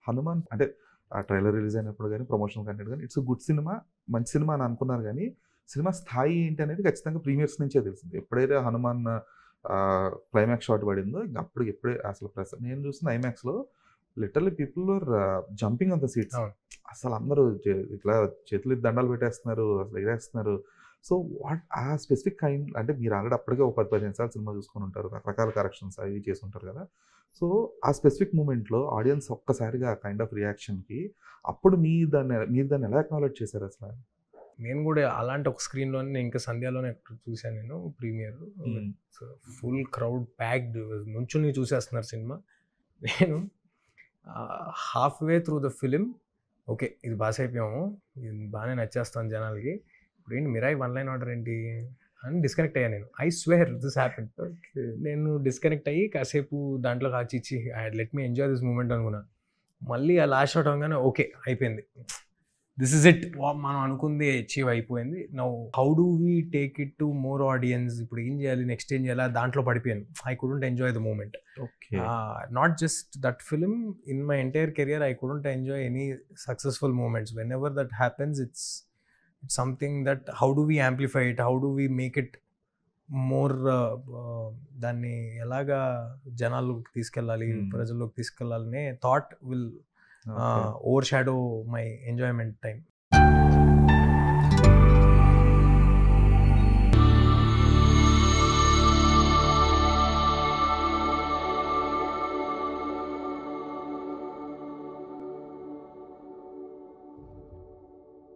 హనుమాన్ అంటే ఆ trailer release అయినప్పుడు గానీ, ప్రమోషనల్ కంటెంట్ గానీ, ఇట్స్ ఎ గుడ్ సినిమా, మంచి సినిమా అని అనుకున్నారు గానీ, సినిమా స్థాయి ఏంటి అనేది ఖచ్చితంగా ప్రీమియర్స్ నుంచే తెలిసింది. ఎప్పుడైతే హనుమాన్ క్లైమాక్స్ షాట్ పడిందో ఇంక ఎప్పుడే అసలు నేను చూసిన ఐమాక్స్‌లో literally people are jumping on the seats. అవును. అసలందరూ ఇట్లా చేతులెత్తి దండాలు పెట్టేస్తున్నారు. అసలు ఎగరేస్తున్నారు. సో, ఆ స్పెసిఫిక్ కైండ్ అంటే మీరు ఆల్రెడీ అప్పటికే ఒక 10, 15 సార్లు సినిమా చూసుకొనుంటారు. రకరకాల కరెక్షన్స్ అవి చేసుంటారు కదా! సో, ఆ స్పెసిఫిక్ మూమెంట్‌లో ఆడియన్స్ ఒక్కసారిగా ఆ కైండ్ ఆఫ్ రియాక్షన్‌కి అప్పుడు మీరు దాన్ని ఎలా అక్నాలెడ్జ్ చేశారసల? నేను గూడా అలాంటి ఒక స్క్రీన్‌లోనే ఇంకా 'సంధ్యా'లోనే చూసాను నేను ప్రీమియర్. హ్మ్. ఫుల్ క్రౌడ్ ప్యాక్డ్ నుంచొని చూసేస్తున్నారు సినిమా. నేను half way through the film okay. ఇది పాస్ అయిపోయాము. ఇది బానే నచ్చేస్తాం జనాలకి. ఇప్పుడేంటి 'మిరాయి వన్ లైన్ ఆర్డర్' ఏంటి అని డిస్కనెక్ట్ అయ్యాను నేను. I swear this happened. Okay. నేను డిస్కనెక్ట్ అయ్యి కాసేపు దాంట్లోకి ఆచిచ్చి let me enjoy this moment అనుకున్నా. మళ్ళీ ఆ లాస్ట్ షాట్ అవ్వగానే ఓకే. అయిపోయింది. This is it. మనం అనుకుంది అచీవ్ అయిపోయింది. Now how do we take it to more audience? ఇప్పుడు ఏం చేయాలి? నెక్స్ట్ ఏం చేయాలి? దాంట్లో పడిపోయాను. I couldn't enjoy the moment. Okay. Not just that film, in my entire career I couldn't enjoy any successful moments. Whenever that happens it's something that how do we amplify it? How do we make it more దాన్ని ఎలాగా జనాల్లోకి తీసుకెళ్ళాలి, ప్రజల్లోకి తీసుకెళ్ళాలనే thought will okay. Overshadow my enjoyment time.